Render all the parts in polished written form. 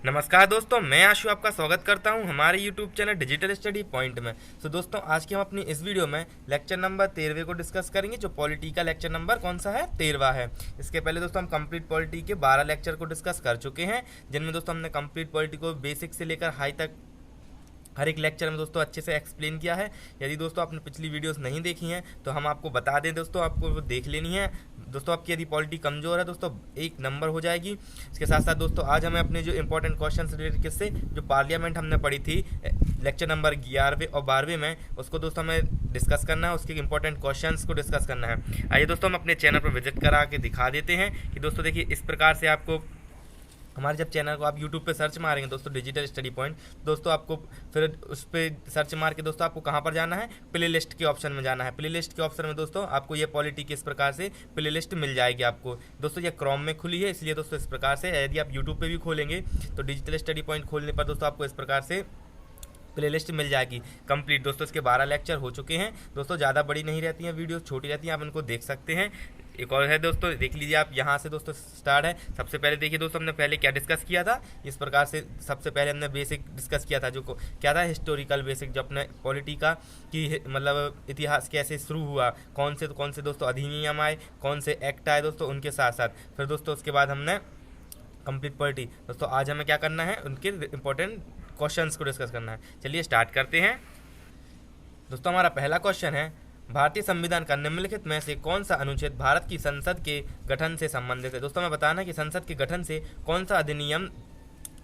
नमस्कार दोस्तों, मैं आशु आपका स्वागत करता हूं हमारे YouTube channel digital study point में। तो दोस्तों, आज की हम अपनी इस वीडियो में लेक्चर नंबर 13वें को डिस्कस करेंगे। जो पॉलिटी का लेक्चर नंबर कौन सा है? 13वां है। इसके पहले दोस्तों हम कंप्लीट पॉलिटी के 12 लेक्चर को डिस्कस कर चुके हैं, जिनमें दोस्तों हमने कंप्लीट पॉलिटी को बेसिक से लेकर हाई तक हर एक लेक्चर में दोस्तों अच्छे से एक्सप्लेन किया है। यदि दोस्तों आपने पिछली वीडियोस नहीं देखी हैं तो हम आपको बता दें दोस्तों, आपको वो देख लेनी है। दोस्तों आपकी यदि पॉलिटी कमज़ोर है दोस्तों, एक नंबर हो जाएगी। इसके साथ साथ दोस्तों आज हमें अपने जो इंपॉर्टेंट क्वेश्चन रिलेटेड किससे जो पार्लियामेंट हमने पढ़ी थी लेक्चर नंबर 11वें और 12वें में, उसको दोस्तों हमें डिस्कस करना है, उसके इंपॉर्टेंट क्वेश्चंस को डिस्कस करना है। आइए दोस्तों हम अपने चैनल पर विजिट करा के दिखा देते हैं कि दोस्तों देखिए इस प्रकार से आपको हमारे जब चैनल को आप YouTube पे सर्च मारेंगे दोस्तों डिजिटल स्टडी पॉइंट, दोस्तों आपको फिर उस पर सर्च मार के दोस्तों आपको कहाँ पर जाना है? प्ले लिस्ट के ऑप्शन में जाना है। प्ले लिस्ट के ऑप्शन में दोस्तों आपको ये पॉलिटी किस प्रकार से प्ले लिस्ट मिल जाएगी आपको। दोस्तों ये क्रोम में खुली है, इसलिए दोस्तों इस प्रकार से यदि आप YouTube पे भी खोलेंगे तो डिजिटल स्टडी पॉइंट खोलने पर दोस्तों आपको इस प्रकार से प्लेलिस्ट मिल जाएगी कंप्लीट। दोस्तों इसके 12 लेक्चर हो चुके हैं दोस्तों, ज़्यादा बड़ी नहीं रहती हैं, वीडियो छोटी रहती हैं, आप इनको देख सकते हैं। एक और है दोस्तों, देख लीजिए आप यहाँ से दोस्तों स्टार्ट है। सबसे पहले देखिए दोस्तों हमने पहले क्या डिस्कस किया था। इस प्रकार से सबसे पहले हमने बेसिक डिस्कस किया था, जो क्या था? हिस्टोरिकल बेसिक, जो अपने पॉलिटी का कि मतलब इतिहास कैसे शुरू हुआ, कौन से दोस्तों अधिनियम आए, कौन से एक्ट आए दोस्तों, उनके साथ साथ फिर दोस्तों उसके बाद हमने कंप्लीट पॉलिटी। दोस्तों आज हमें क्या करना है? उनके इंपॉर्टेंट क्वेश्चंस को डिस्कस करना है। चलिए स्टार्ट करते हैं। दोस्तों हमारा पहला क्वेश्चन है, भारतीय संविधान का निम्नलिखित में से कौन सा अनुच्छेद भारत की संसद के गठन से संबंधित है? दोस्तों हमें बताना है कि संसद के गठन से कौन सा अधिनियम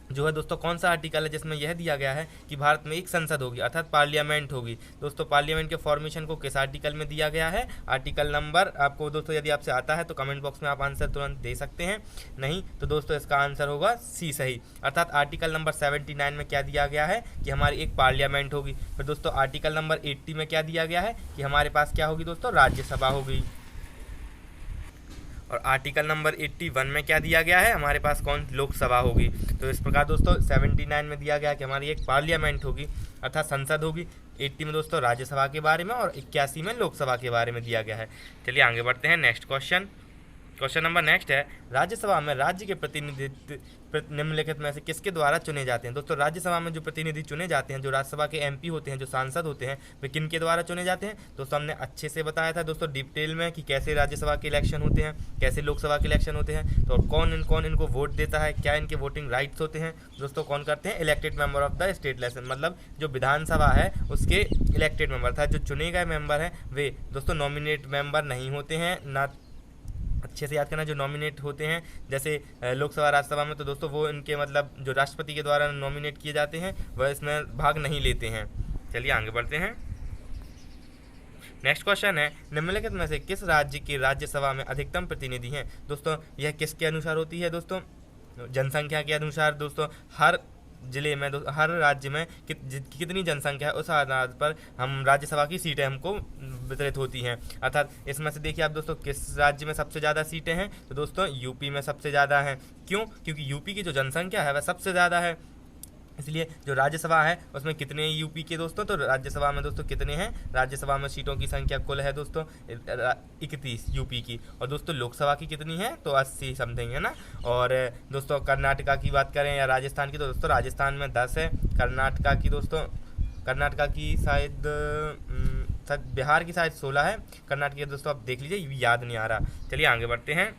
जो है दोस्तों, कौन सा आर्टिकल है जिसमें यह दिया गया है कि भारत में एक संसद होगी, अर्थात पार्लियामेंट होगी। दोस्तों पार्लियामेंट के फॉर्मेशन को किस आर्टिकल में दिया गया है? आर्टिकल नंबर आपको दोस्तों यदि आपसे आता है तो कमेंट बॉक्स में आप आंसर तुरंत दे सकते हैं, नहीं तो दोस्तों इसका आंसर होगा सी सही। अर्थात आर्टिकल नंबर 79 में क्या दिया गया है कि हमारी एक पार्लियामेंट होगी। फिर दोस्तों आर्टिकल नंबर 80 में क्या दिया गया है कि हमारे पास क्या होगी दोस्तों? राज्यसभा होगी। और आर्टिकल नंबर 81 में क्या दिया गया है? हमारे पास कौन? लोकसभा होगी। तो इस प्रकार दोस्तों 79 में दिया गया कि हमारी एक पार्लियामेंट होगी अर्थात संसद होगी। 80 में दोस्तों राज्यसभा के बारे में और 81 में लोकसभा के बारे में दिया गया है। चलिए आगे बढ़ते हैं। नेक्स्ट क्वेश्चन नंबर नेक्स्ट है, राज्यसभा में राज्य के प्रतिनिधित्व निम्नलिखित में से किसके द्वारा चुने जाते हैं? दोस्तों राज्यसभा में जो प्रतिनिधि चुने जाते हैं, जो राज्यसभा के एमपी होते हैं, जो सांसद होते हैं, वे किन के द्वारा चुने जाते हैं? दोस्तों हमने अच्छे से बताया था दोस्तों डिटेल में कि कैसे राज्यसभा के इलेक्शन होते हैं, कैसे लोकसभा के इलेक्शन होते हैं, तो कौन इनको वोट देता है, क्या इनके वोटिंग राइट्स होते हैं। दोस्तों कौन करते हैं? Elected member of the state lesson, मतलब जो विधानसभा है उसके इलेक्टेड मेंबर था, जो चुने गए मेंबर हैं वे दोस्तों नॉमिनेट मेंबर नहीं होते हैं। ना अच्छे से याद करना, जो नॉमिनेट होते हैं जैसे लोकसभा राज्यसभा में, तो दोस्तों वो इनके मतलब जो राष्ट्रपति के द्वारा नॉमिनेट किए जाते हैं वह इसमें भाग नहीं लेते हैं। चलिए आगे बढ़ते हैं। नेक्स्ट क्वेश्चन है, निम्नलिखित में से किस राज्य की राज्यसभा में अधिकतम प्रतिनिधि हैं? दोस्तों यह किसके अनुसार होती है? दोस्तों जनसंख्या के अनुसार। दोस्तों हर जिले में हर राज्य में कितनी जनसंख्या है उस आधार पर हम राज्यसभा की सीटें हमको वितरित होती हैं। अर्थात इसमें से देखिए आप दोस्तों किस राज्य में सबसे ज़्यादा सीटें हैं? तो दोस्तों यूपी में सबसे ज़्यादा हैं। क्यों? क्योंकि यूपी की जो जनसंख्या है वह सबसे ज़्यादा है, इसलिए जो राज्यसभा है उसमें कितने यूपी के दोस्तों? तो राज्यसभा में दोस्तों कितने हैं? राज्यसभा में सीटों की संख्या कुल है दोस्तों 31 यूपी की, और दोस्तों लोकसभा की कितनी है? तो 80 समथिंग है ना। और दोस्तों कर्नाटका की बात करें या राजस्थान की, तो दोस्तों राजस्थान में 10 है। कर्नाटका की शायद बिहार की शायद 16 है। कर्नाटक की दोस्तों आप देख लीजिए, याद नहीं आ रहा। चलिए आगे बढ़ते हैं।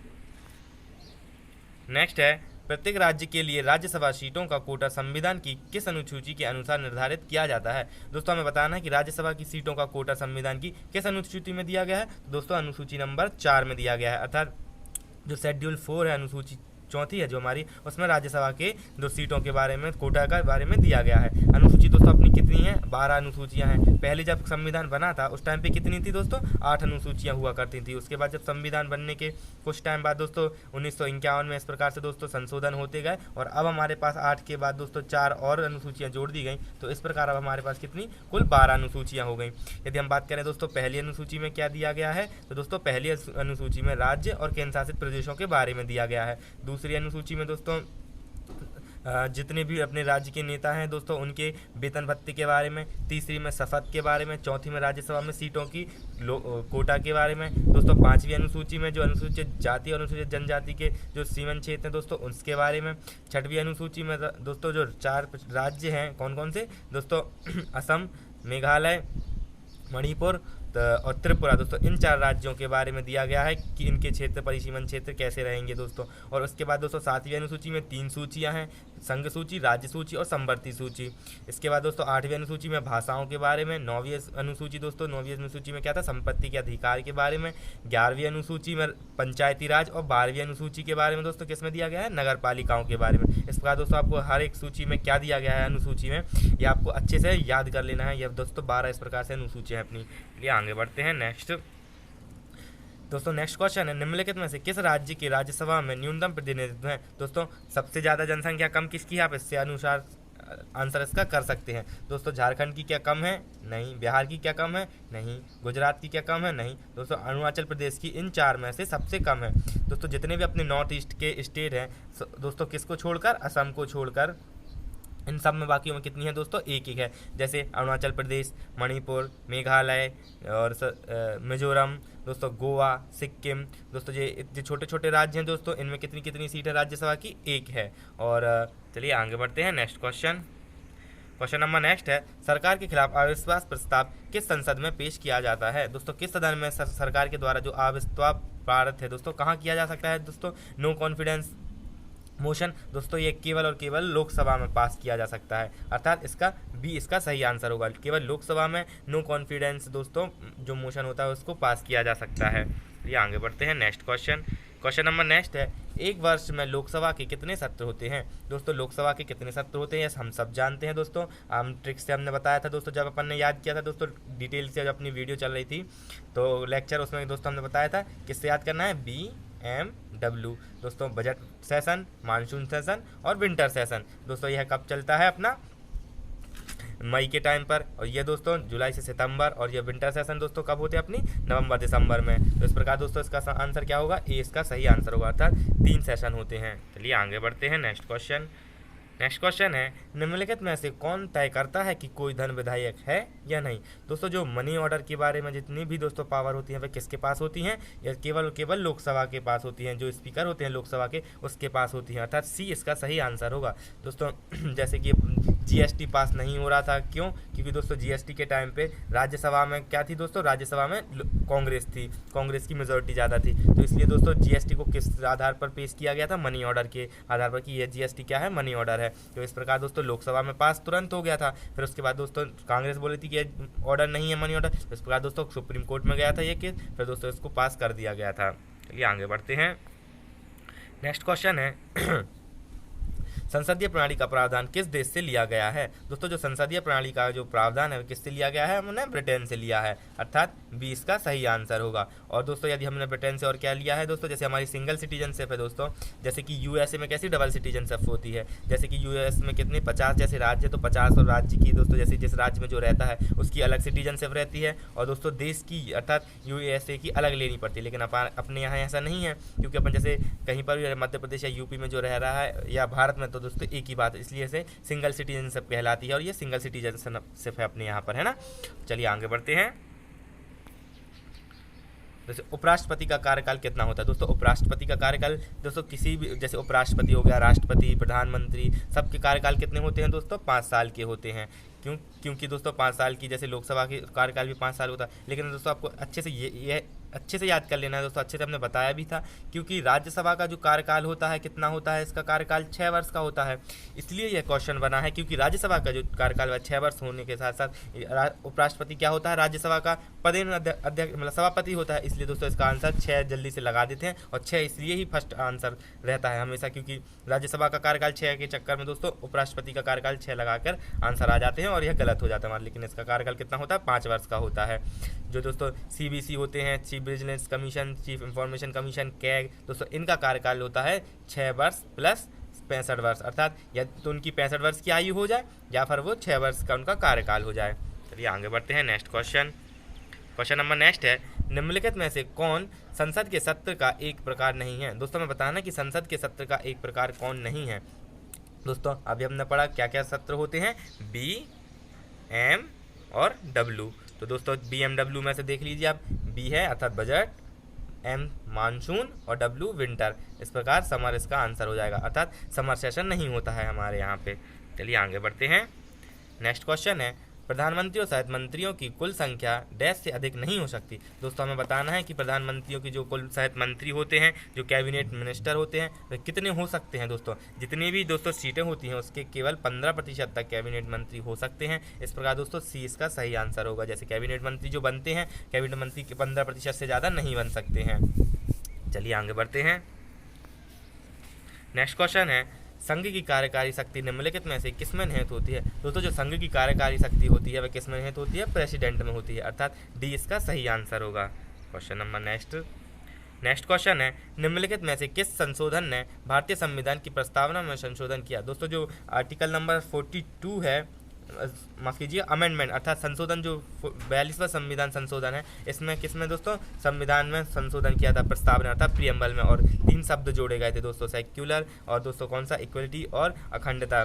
नेक्स्ट है, प्रत्येक राज्य के लिए राज्यसभा सीटों का कोटा संविधान की किस अनुसूची के अनुसार निर्धारित किया जाता है? दोस्तों हमें बताना है कि राज्यसभा की सीटों का कोटा संविधान की किस अनुसूची में दिया गया है? दोस्तों अनुसूची नंबर 4 में दिया गया है। अर्थात जो शेड्यूल 4 है, अनुसूची चौथी है जो हमारी, उसमें राज्यसभा के दो सीटों के बारे में, कोटा के बारे में दिया गया है। अनुसूची दोस्तों अपनी कितनी है? 12 अनुसूचियां हैं। पहले जब संविधान बना था उस टाइम पे कितनी थी दोस्तों? 8 अनुसूचियां हुआ करती थी। उसके बाद जब संविधान बनने के कुछ टाइम बाद दोस्तों 1951 में इस प्रकार से दोस्तों संशोधन होते गए, और अब हमारे पास 8 के बाद दोस्तों 4 और अनुसूचियाँ जोड़ दी गई। तो इस प्रकार अब हमारे पास कितनी? कुल 12 अनुसूचियाँ हो गई। यदि हम बात करें दोस्तों पहली अनुसूची में क्या दिया गया है, तो दोस्तों पहली अनुसूची में राज्य और केंद्र शासित प्रदेशों के बारे में दिया गया है। दूसरी अनुसूची में दोस्तों जितने भी अपने राज्य के नेता हैं दोस्तों उनके वेतन भत्ते के बारे में, तीसरी में शपथ के बारे में, चौथी में राज्यसभा में सीटों की कोटा के बारे में, दोस्तों दोस्तों 5वीं अनुसूची में जो अनुसूचित जाति और अनुसूचित जनजाति के जो सीमन क्षेत्र हैं दोस्तों उसके बारे में। 6वीं अनुसूची में दोस्तों जो 4 राज्य हैं कौन कौन से दोस्तों असम, मेघालय, मणिपुर और त्रिपुरा दोस्तों, इन 4 राज्यों के बारे में दिया गया है कि इनके क्षेत्र परिसीमन क्षेत्र कैसे रहेंगे दोस्तों। और उसके बाद दोस्तों 7वीं अनुसूची में 3 सूचियां हैं, संघ सूची, राज्य सूची और संवर्ती सूची। इसके बाद दोस्तों 8वीं अनुसूची में भाषाओं के बारे में। 9वीं अनुसूची दोस्तों 9वीं अनुसूची में क्या था, संपत्ति के अधिकार के बारे में। 11वीं अनुसूची में पंचायती राज और 12वीं अनुसूची के बारे में दोस्तों किस में दिया गया है, नगर पालिकाओं के बारे में। इस प्रकार दोस्तों आपको हर एक सूची में क्या दिया गया है अनुसूची में, ये आपको अच्छे से याद कर लेना है। यह दोस्तों 12 इस प्रकार से अनुसूचियाँ अपनी। लिए आगे बढ़ते हैं नेक्स्ट दोस्तों। नेक्स्ट क्वेश्चन है, निम्नलिखित में से किस राज्य की राज्यसभा में न्यूनतम प्रतिनिधित्व है। दोस्तों सबसे ज़्यादा जनसंख्या कम किसकी है, आप इससे अनुसार आंसर इसका कर सकते हैं। दोस्तों झारखंड की क्या कम है, नहीं। बिहार की क्या कम है, नहीं। गुजरात की क्या कम है, नहीं। दोस्तों अरुणाचल प्रदेश की इन 4 में से सबसे कम है। दोस्तों जितने भी अपने नॉर्थ ईस्ट के स्टेट हैं दोस्तों, किसको छोड़कर, असम को छोड़कर, इन सब में बाकियों में कितनी है दोस्तों, एक एक है। जैसे अरुणाचल प्रदेश, मणिपुर, मेघालय और मिजोरम दोस्तों, गोवा, सिक्किम दोस्तों, ये छोटे छोटे राज्य हैं दोस्तों, इनमें कितनी कितनी सीट है राज्यसभा की, एक है। और चलिए आगे बढ़ते हैं next question. Question number next है, सरकार के खिलाफ अविश्वास प्रस्ताव किस संसद में पेश किया जाता है। दोस्तों किस सदन में सरकार के द्वारा जो अविश्वास पारित है दोस्तों, कहाँ किया जा सकता है दोस्तों, नो कॉन्फिडेंस मोशन दोस्तों, ये केवल और केवल लोकसभा में पास किया जा सकता है। अर्थात इसका बी इसका सही आंसर होगा। केवल लोकसभा में नो कॉन्फिडेंस दोस्तों जो मोशन होता है उसको पास किया जा सकता है। ये आगे बढ़ते हैं next question. Question number next है, एक वर्ष में लोकसभा के कितने सत्र होते हैं। दोस्तों लोकसभा के कितने सत्र होते हैं हम सब जानते हैं दोस्तों, हम ट्रिक से हमने बताया था दोस्तों, जब अपन ने याद किया था दोस्तों डिटेल से, जब अपनी वीडियो चल रही थी तो लेक्चर, उसमें दोस्तों हमने बताया था किससे याद करना है, BMW दोस्तों, बजट सेशन, मानसून सेशन और विंटर सेशन। दोस्तों यह कब चलता है अपना, मई के टाइम पर, और ये दोस्तों जुलाई से सितंबर, और ये विंटर सेशन दोस्तों कब होते हैं अपनी, नवंबर दिसंबर में। तो इस प्रकार दोस्तों इसका आंसर क्या होगा, ए इसका सही आंसर होगा, अर्थात 3 सेशन होते हैं। चलिए आगे बढ़ते हैं नेक्स्ट क्वेश्चन। नेक्स्ट क्वेश्चन है, निम्नलिखित में से कौन तय करता है कि कोई धन विधायक है या नहीं। दोस्तों जो मनी ऑर्डर के बारे में जितनी भी दोस्तों पावर होती है वह किसके पास होती हैं, या केवल और केवल लोकसभा के पास होती हैं, जो स्पीकर होते हैं लोकसभा के उसके पास होती हैं, अर्थात सी इसका सही आंसर होगा। दोस्तों जैसे कि GST पास नहीं हो रहा था, क्यों, क्योंकि दोस्तों GST के टाइम पे राज्यसभा में क्या थी दोस्तों, राज्यसभा में कांग्रेस थी, कांग्रेस की मेजोरिटी ज़्यादा थी, तो इसलिए दोस्तों GST को किस आधार पर पेश किया गया था, मनी ऑर्डर के आधार पर, कि यह GST क्या है, मनी ऑर्डर है। तो इस प्रकार दोस्तों लोकसभा में पास तुरंत हो गया था। फिर उसके बाद दोस्तों कांग्रेस बोली थी कि ऑर्डर नहीं है मनी ऑर्डर, तो इस प्रकार दोस्तों सुप्रीम कोर्ट में गया था ये केस, फिर दोस्तों इसको पास कर दिया गया था। चलिए आगे बढ़ते हैं। नेक्स्ट क्वेश्चन है, संसदीय प्रणाली का प्रावधान किस देश से लिया गया है। दोस्तों जो संसदीय प्रणाली का जो प्रावधान है किससे लिया गया है, हमने ब्रिटेन से लिया है, अर्थात 20 का सही आंसर होगा। और दोस्तों यदि हमने ब्रिटेन से और क्या लिया है दोस्तों, जैसे हमारी सिंगल सिटीजनशिप है दोस्तों, जैसे कि USA में कैसी डबल सिटीजनशिप होती है, जैसे कि US में कितने 50 जैसे राज्य, तो 50 और राज्य की दोस्तों जैसे जिस राज्य में जो रहता है उसकी अलग सिटीजनशिप रहती है, और दोस्तों देश की अर्थात USA की अलग लेनी पड़ती है। लेकिन अपने यहाँ ऐसा नहीं है, क्योंकि अपन जैसे कहीं पर भी मध्य प्रदेश या यूपी में जो रह रहा है या भारत में, तो दोस्तों एक ही बात, इसलिए इसे सिंगल सिटीजनशिप कहलाती है, और ये सिंगल सिटीजनशिप है अपने यहाँ पर, है ना। चलिए आगे बढ़ते हैं। जैसे उपराष्ट्रपति का कार्यकाल कितना होता है। दोस्तों उपराष्ट्रपति का कार्यकाल दोस्तों किसी भी, जैसे उपराष्ट्रपति हो गया, राष्ट्रपति, प्रधानमंत्री, सबके कार्यकाल कितने होते हैं दोस्तों, 5 साल के होते हैं। क्योंकि दोस्तों 5 साल की, जैसे लोकसभा की कार्यकाल भी 5 साल होता है, लेकिन दोस्तों आपको अच्छे से ये अच्छे से याद कर लेना है दोस्तों, अच्छे से हमने बताया भी था, क्योंकि राज्यसभा का जो कार्यकाल होता है कितना होता है, इसका कार्यकाल 6 वर्ष का होता है, इसलिए यह क्वेश्चन बना है, क्योंकि राज्यसभा का जो कार्यकाल है 6 वर्ष होने के साथ साथ उपराष्ट्रपति क्या होता है, राज्यसभा का पदेन अध्यक्ष मतलब सभापति होता है, इसलिए दोस्तों इसका आंसर 6 जल्दी से लगा देते हैं, और 6 इसलिए ही फर्स्ट आंसर रहता है हमेशा, क्योंकि राज्यसभा का कार्यकाल 6 के चक्कर में दोस्तों उपराष्ट्रपति का कार्यकाल 6 लगाकर आंसर आ जाते हैं, और यह गलत हो जाता है, लेकिन इसका कार्यकाल कितना होता है, 5 वर्ष का होता है। जो दोस्तों CBC होते हैं, chief vigilance commission, chief information commission, CAG, दोस्तों इनका कार्यकाल होता है 6 वर्ष प्लस 65 वर्ष, अर्थात या तो उनकी 65 वर्ष की आयु हो जाए या फिर वो 6 वर्ष का उनका कार्यकाल हो जाए। चलिए आगे बढ़ते हैं next question. Question number next है, निम्नलिखित में से कौन संसद के सत्र का एक प्रकार नहीं है। दोस्तों मैं बताना कि संसद के सत्र का एक प्रकार कौन नहीं है। दोस्तों अभी हमने पढ़ा क्या क्या सत्र होते हैं, B, M और W। तो दोस्तों BMW में से देख लीजिए आप, B है अर्थात बजट, M मानसून और W विंटर। इस प्रकार समर इसका आंसर हो जाएगा, अर्थात समर सेशन नहीं होता है हमारे यहाँ पे। चलिए आगे बढ़ते हैं। नेक्स्ट क्वेश्चन है, प्रधानमंत्रियों सहित मंत्रियों की कुल संख्या डैश से अधिक नहीं हो सकती। दोस्तों हमें बताना है कि प्रधानमंत्रियों की जो कुल सहित मंत्री होते हैं, जो कैबिनेट मिनिस्टर होते हैं, वे कितने हो सकते हैं। दोस्तों जितनी भी दोस्तों सीटें होती हैं उसके केवल 15% तक कैबिनेट मंत्री हो सकते हैं। इस प्रकार दोस्तों सी इसका सही आंसर होगा। जैसे कैबिनेट मंत्री जो बनते हैं, कैबिनेट मंत्री के 15% से ज़्यादा नहीं बन सकते हैं। चलिए आगे बढ़ते हैं। नेक्स्ट क्वेश्चन है, संघ की कार्यकारी शक्ति निम्नलिखित में से किसमें निहित होती है। दोस्तों जो संघ की कार्यकारी शक्ति होती है वह किसमें निहित होती है, प्रेसिडेंट में होती है, अर्थात डी इसका सही आंसर होगा। क्वेश्चन नंबर नेक्स्ट क्वेश्चन है, निम्नलिखित में से किस संशोधन ने भारतीय संविधान की प्रस्तावना में संशोधन किया। दोस्तों जो आर्टिकल नंबर 42 है, माफ कीजिए अमेंडमेंट अर्थात संशोधन, जो 42वां संविधान संशोधन है, इसमें किसमें दोस्तों संविधान में संशोधन किया था, प्रस्तावना अर्थात प्रियम्बल में, और 3 शब्द जोड़े गए थे दोस्तों, सेक्युलर और दोस्तों कौन सा, इक्वलिटी और अखंडता।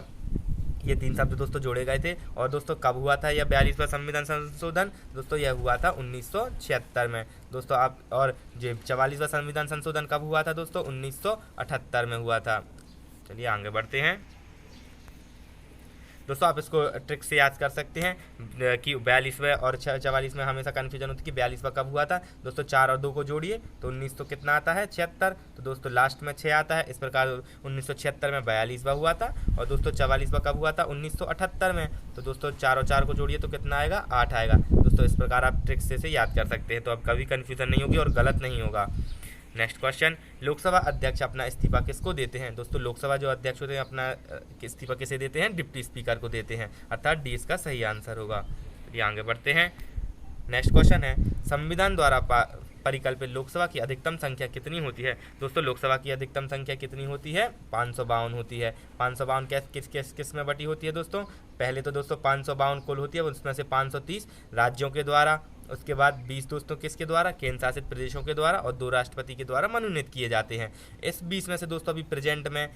ये 3 शब्द दोस्तों जोड़े गए थे। और दोस्तों कब हुआ था यह 42वां संविधान संशोधन। दोस्तों यह हुआ था 1976 में दोस्तों। आप और जो 44वां संविधान संशोधन कब हुआ था दोस्तों, 1978 में हुआ था। चलिए आगे बढ़ते हैं। दोस्तों आप इसको ट्रिक से याद कर सकते हैं कि 42वें और 44 में हमेशा कन्फ्यूजन होती है कि 42वां कब हुआ था। दोस्तों 4 और 2 को जोड़िए तो 19 तो कितना आता है, 76। तो दोस्तों लास्ट में 6 आता है। इस प्रकार 1976 में 42वां हुआ था। और दोस्तों 44वां कब हुआ था, 1978 में। तो दोस्तों 4 और 4 को जोड़िए तो कितना आएगा, 8 आएगा। दोस्तों इस प्रकार आप ट्रिक से याद कर सकते हैं, तो अब कभी कन्फ्यूजन नहीं होगी और गलत नहीं होगा। नेक्स्ट क्वेश्चन, लोकसभा अध्यक्ष अपना इस्तीफा किसको देते हैं। दोस्तों लोकसभा जो अध्यक्ष होते हैं अपना इस्तीफा किसे देते हैं, डिप्टी स्पीकर को देते हैं, अर्थात डी इसका सही आंसर होगा। चलिए आगे बढ़ते हैं। नेक्स्ट क्वेश्चन है, संविधान द्वारा परिकल्पित लोकसभा की अधिकतम संख्या कितनी होती है। दोस्तों लोकसभा की अधिकतम संख्या कितनी होती है, 552 होती है। 552 किस में बटी होती है दोस्तों, पहले तो दोस्तों 552 कुल होती है, उसमें से 530 राज्यों के द्वारा, उसके बाद 20 दोस्तों किसके द्वारा, केंद्र शासित प्रदेशों के द्वारा, और 2 राष्ट्रपति के द्वारा मनोनीत किए जाते हैं। इस 20 में से दोस्तों अभी प्रेजेंट में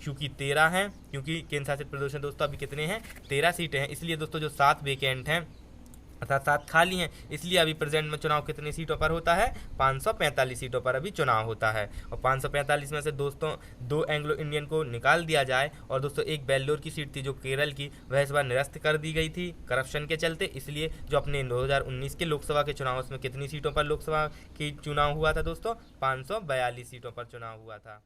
क्योंकि 13 हैं, क्योंकि केंद्र शासित प्रदेश में दोस्तों अभी कितने हैं, 13 सीटें हैं, इसलिए दोस्तों जो 7 वेकेंट हैं अर्थात 7 खाली हैं, इसलिए अभी प्रेजेंट में चुनाव कितनी सीटों पर होता है, 545 सीटों पर अभी चुनाव होता है। और 545 में से दोस्तों 2 एंग्लो इंडियन को निकाल दिया जाए और दोस्तों एक बेल्लोर की सीट थी जो केरल की, वह इस बार निरस्त कर दी गई थी करप्शन के चलते। इसलिए जो अपने 2019 के लोकसभा के चुनाव, उसमें कितनी सीटों पर लोकसभा की चुनाव हुआ था दोस्तों, 542 सीटों पर चुनाव हुआ था।